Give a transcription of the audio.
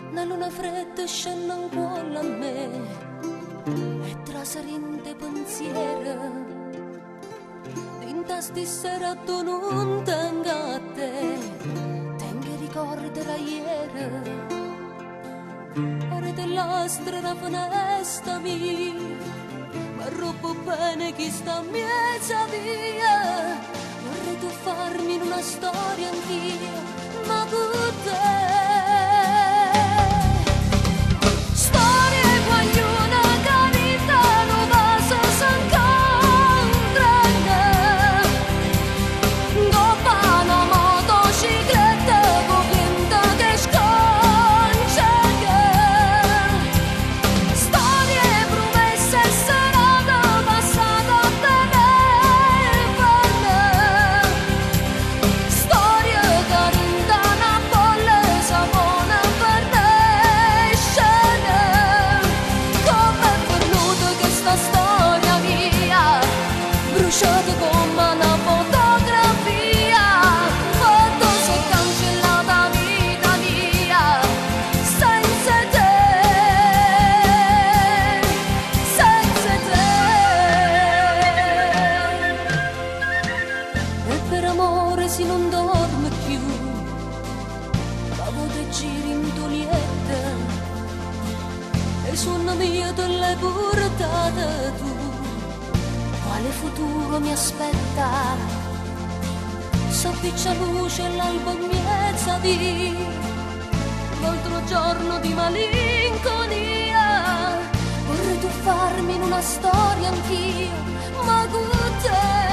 una luna fredda scende in cuore a me e trasarinte pensiero dinta stessera tu non tengo a te tengo ricordi da ieri ora dell'astra la finestra mia ma rubo bene chi sta in mezzo via vorrei tu farmi in una storia anch'io ma con te bruciate come una fotografia, foto se cancellata vita mia, senza te, senza te. E per amore si non dorme più, ma volte giri in tonietta, e suona mia te l'hai portata tu. Quale futuro mi aspetta? S'avviccia luce l'alba in mezzo di l'altro giorno di malinconia. Vorrei tuffarmi in una storia anch'io, ma con te.